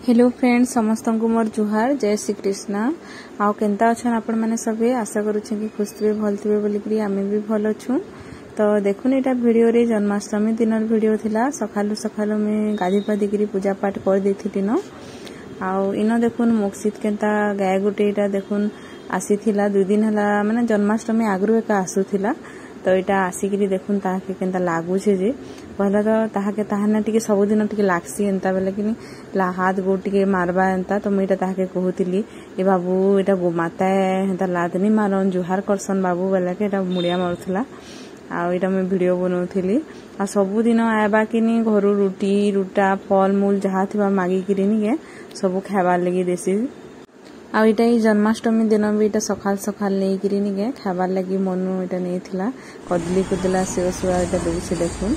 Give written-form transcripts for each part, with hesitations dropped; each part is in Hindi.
हेलो फ्रेंड्स समस्त को मोर जुहार जय श्री कृष्णा आउ केनता अच्छा आपण मैंने सभी आशा करुच्छे कि खुश थे भल थे बोलिकी आम भी भल अच्छू। तो देखुन यहाँ वीडियो रे जन्माष्टमी दिन वीडियो थिला सकालू सकालू मैं गाधी पाधी पूजा पाठ कर देती न आउ इन देखुन मोक्सित केनता गाय गोटे देखुन आसी थिला 2 दिन हला माने जन्माष्टमी आगु एका आसुथिला तो यहाँ आसिक देखुन ताके केनता लागुछे जे पहला तो ताके ताहाना टिके सबुदिन टिके लागसी एंता बेले कि हाथ गोड़ टिके मारबा एंता तो मुझे ताके कहूतिली ए बाबू एटा गोमाता है हेंता लादनी मारन जुहार करसन बाबू बेले के एटा मुड़िया मारुथला आउ एटा मैं वीडियो बनौथिली आ सबुदिन आबा किनी घरु रुटी रुटा फल मूल जहा थिबा मागी किरिनी के सब खाबार लगी देसी आ इटा जन्माष्टमी दिन भी इटा सकाल सकाल नहीं किरिनी के खाबार लगी मनु इटा नहीं थिला कदली कुदला सेव सुआ इटा देउछि देखुन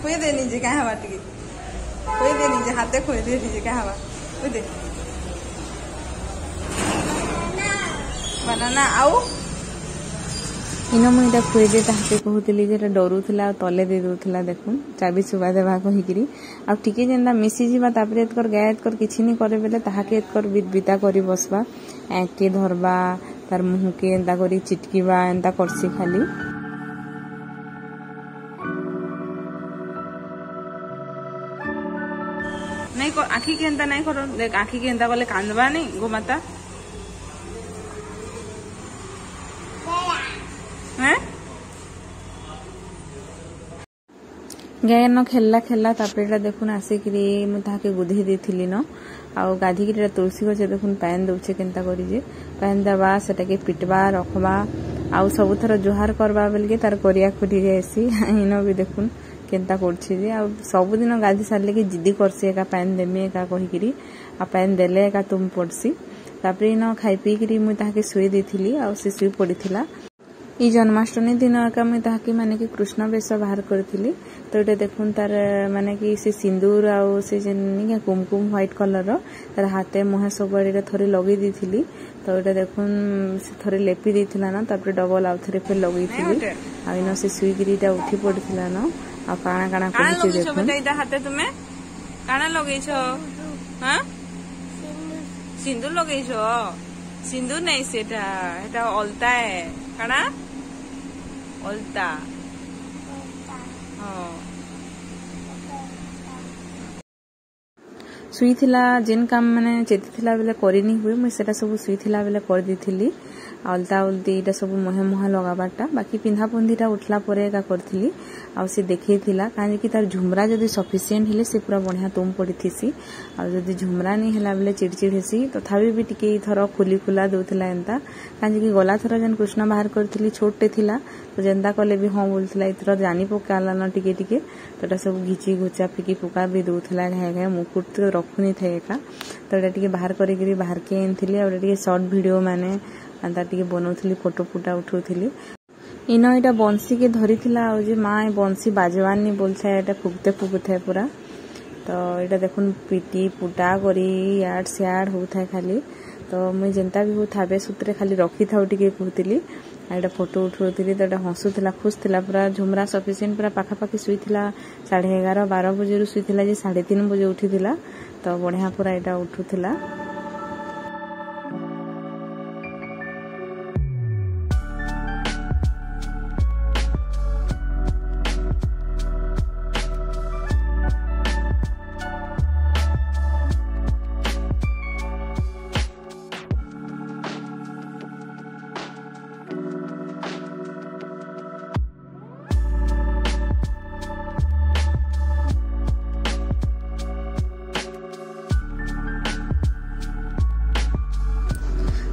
खोई दे नीचे क्या हवा टिके खोई दे नीचे हाथे खोई दे नीचे क्या हवा खोई दे बनाना आउ इन मुझे खुए दे ताके कहूली डरुला तले दे दूला देखुन चाबी चुबा देवा कहीकि आ टिके जेनता मिसी जावा तापर एतकर गाय एतकर किछि नहीं करे बेले ताहाके एतकर बिता करी बसबा एके धरबा तार मुह के एंता करी चिटकीबा एंता करसी खाली नहीं आखि के एंता नहीं करो देख आखि के एंता गले कांदबा नहीं गोमाता गाय न खेलला खेलला तापर देखुन आसिक मुझे गुधे देती न आउ गाधिक तुलसी गचे देखुन पैन दौचे केनता करी पैन देवा सेटाके पिटवा रखबा आउ सब थर जुहार करवा बेल तार करिया खुटी जाएसी इन भी देखुन केनता करछी आ सबुदिन गाधी सारे कि जिद्दी करसी एका पैन देमी एका कहीकि आ पैन देले एका तुम पड़सी तापर इन खाई पीकरी मुझे शुई देती आ शुई पड़ा ई जन्माष्टमी दिन एका मुझे ताकि माने कि कृष्ण वेश बाहर करी तो ये देखुन तार माने कि से सिंदूर आउ से कुमकुम व्हाइट कलर तार हाथे मुहे सब थोड़े लगे दी तो ये देखुन से थोड़े लेपी देथिला ना तापर डबल आउ थरे फिर लगे थी आ इन से सुईगिरी उठी पड़थिला न आ काना काना कहूची देखुन बेटा हाथे तुमे काना लगेछो हां सिंदूर लगेछो सिंदूर नहीं सेटा एटा अलता है काना अलता सुई थिला जेन काम माने चेती थिला बेले करी नहीं हुए मुझे सेटा सब सुई थिला बेले कर दी अलता उल्टी इटा सब मुहे मुहे लगाबारटा बाकी पिंधा पुंधीटा उठला परे एका करथिली आ से देखैथिला काहे कि तार झुमरा जदी सफिशिएंट हेले से पूरा बढ़िया तुम पड़ीथीसी आ जदी झुमरा नहीं हेला बेले चिड़चिड़ हेसी तथापि भी टिके थर खुली खुला दउथिला एंता काहे कि गला थर जन कृष्ण बाहर करथिली छोटे थिला तो जेंता कले भी हां बोलथिला इथर जानी पकाला न टिके टिके तोटा सब घिची घुचा फिकी पुका भी दउथिला घाय घाय मुकुट तो रखुनी थे एका तोटा टिके बाहर करिकरी बाहर के एनथिली और टिके शॉर्ट वीडियो माने अंता टिके बनौथिली फोटो फुटा उठौथिली इन इटा बंसी के धरी थिला आ जे माँ बंसी बाजवान नहीं बोलता है फुकते फुकुथे पूरा तो यहाँ देखुन पिटी पुटा करी याड सियाड होता है खाली तो मुझे जेनता भी हो थाबे सूत्रे खाली रखी था टिके कहूली आ फोटो उठौली तो हसुला खुश थिला पूरा झुमरा सफिशिएंट पूरा पाखापाखि शुईला 11:30-12 बजे शुईला जे 3:30 बजे उठीला तो बढ़िया पूरा यहाँ उठूला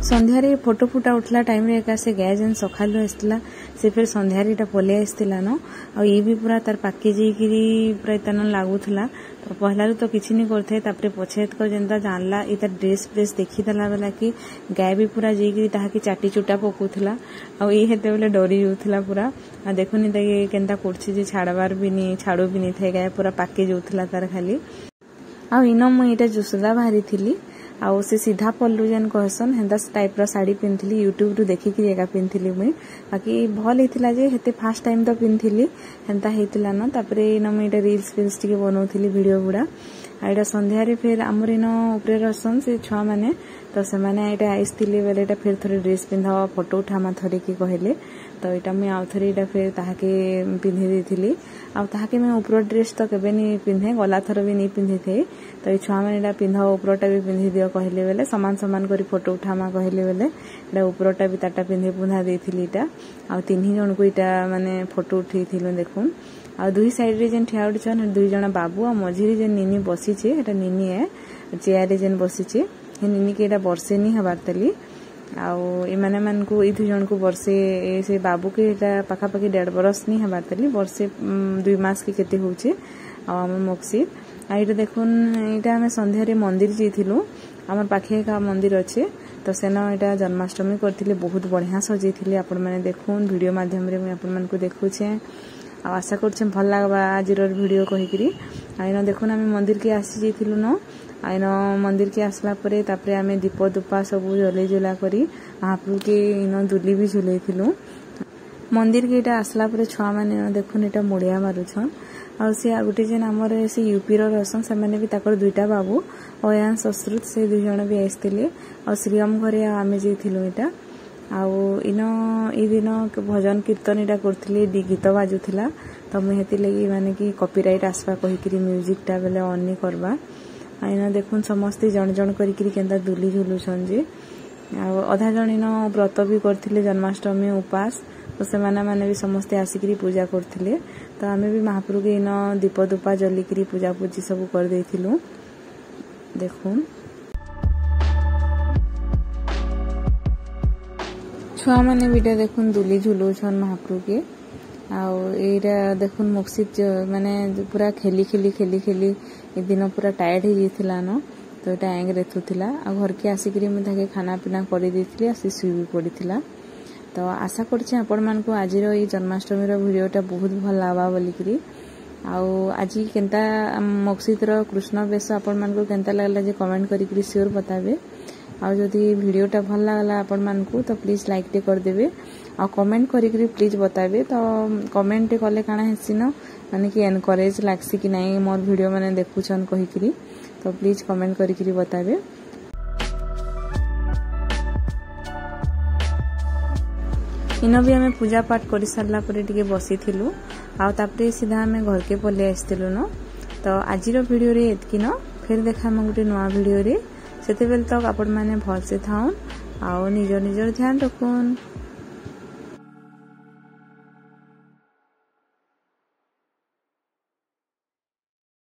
संध्यारे फोटो फुटा उठला टाइम रे एका से गाय जन सखालु आसला से फिर संध्यारे इटा पले आसला न आ ये भी पूरा तार पाके जेकिरी पूरा इतन लागुथला तो पहला तो किछि नहीं करथे तापरे पछेत को जेंता जानला इता ड्रेस फ्रेस देखि दला वाला कि गाय भी पूरा जेकिरी ताहा की चाटी चुटा पकुथला आ ये हेते बेले डरी जोथला पूरा आ देखुनी त ये केनता करछि जे छाड़बार भी नहीं छाड़ो भी नहीं थे गाय पूरा पाके जोथला तार खाली आ इन मु इटा जुसला बाहरी थिली आउ से सीधा पल्लू जेन कहसन हेन्ता टाइप रो साड़ी पिन्थली यूट्यूब रु देखिकी एका पिन्थली मुई बाकी भल हेतिला जे हेते फर्स्ट टाइम तो पिन्थली हेन्ता हेतिला न तापरे इन मुई एटा रील्स टिके बनौथिली वीडियो गुडा आइडा संध्या रे फिर हमर इन ऊपर रसन से छुआ माने तो से माने एटा आइसथिले बेले एटा फिर थोड़े ड्रेस पिन्धा फोटो उठामा थरे की कहले तो एटा मैं आउ थरे एटा फिर ताहाके पिन्हि देथिली आ ताहाके मैं ऊपर ड्रेस तो केबे नि पिन्हे गला थर भी नि पिन्हि थे तो ए छुआ माने एटा पिन्धा ऊपरटा भी पिन्हि दियो कहले बेले समान समान करी फोटो उठामा कहले बेले एटा ऊपरटा भी ताटा पिन्हि पुन्हा देथिली एटा आ तीन जन को एटा माने फोटो उठैथिलु देखुन आ दुई साइड रे जेन ठिया उठछन दुई जना बाबू आ मझिरे जेन निनी बसी छे एटा निनी है चेयर रे जेन बसी छे हे निनी के एटा वर्षे नि हबार तली आउ ए माने मन को ई दुई जन को वर्षे से बाबू के एटा पाखा पाखी 1.5 बरस नि हबार तली वर्षे 2 मास के केते होचे आ हम मक्सी आ एटा देखुन एटा हम संध्या रे मंदिर जइथिलु हमर पाखे का मंदिर अच्छे तो सेना एटा जन्माष्टमी करथिले बहुत बढ़िया सजेथिले आपण माने देखुन वीडियो माध्यम रे मैं आपण मन को देखुछे आशा करछे भल लागबा आजिर वीडियो कहिकरी आइनो देखुन हम मंदिर के आसी जइथिलु न आइनो मंदिर के आसला परे तापरे हमें दीप दुपा सब जले जुला करी महाप्रभु के इनो दुली भी झुलेथिलु मंदिर के एटा आसला परे छुआ माने देखुन एटा मुड़िया मारुछन आ से आ गुटे जेन हमर से यूपी रो रसन से माने भी ताकर दुईटा बाबू अयान संस्कृत से दुई जण भी आइसथिले आ श्रीराम घरे आमे जइथिलु एटा आउ इन ई दिन भजन कीर्तन एटा करथिले गीत बाजुथिला तो मैं हेति लगी माने कि कॉपीराइट आसबा कहिकरी म्यूजिक टा बेले ऑन नि करबा आइना देखुन समस्त जण जण करिकरी केंदा दुली झुलुछन जे आ अधा जण इन व्रत भी करथिले जन्माष्टमी उपास तो से माने भी समस्त आसिकरी पूजा करथिले तो आमे भी महाप्रभु के इन दीप दुपा जलिकरी पूजा पूजी सब कर देथिलु देखुन छुआ माने बिटा देखुन दुली झुलुछन महाप्रभु के आउ एरा देखुन मक्सित माने पूरा खेली खेली खेली खेली ए दिन पूरा टायर्ड हो जाइथिला न तो एटा एंग रेथुथिला आ घर के आसिकरी मैं ताके खाना पीना करि देथिली आसी सुई पड़िथिला तो आशा करछे आपण मान को आजिर ए जन्माष्टमी रो वीडियोटा बहुत भल लावा बोलिकरी आउ आज केनता मक्सित रो कृष्ण बेस आपण मान को केनता लागला जे कमेंट करिकरी श्योर बताबे आ जदि वीडियोटा भल लागला आपण मान को तो प्लीज लाइक टे कर देबे आ कमेंट करिकरी प्लीज बताबे तो कमेंट टे कले काना हेसी न माने कि एनकरेज लागसी कि नाही मोर वीडियो माने देखुछन कहिकरी तो प्लीज कमेंट करिकरी बताबे इन भी हमें पूजा पाठ कर सारला परे टिके बसी थिलु आ तापरे सीधा हमें घर के पले आइसथिलु न तो आजिरो वीडियो रे एतकी न फिर देखा हम गुटे नवा वीडियो रे सेते बेल तक आपण माने भल से थाउन आ निजर निजर ध्यान रखुन।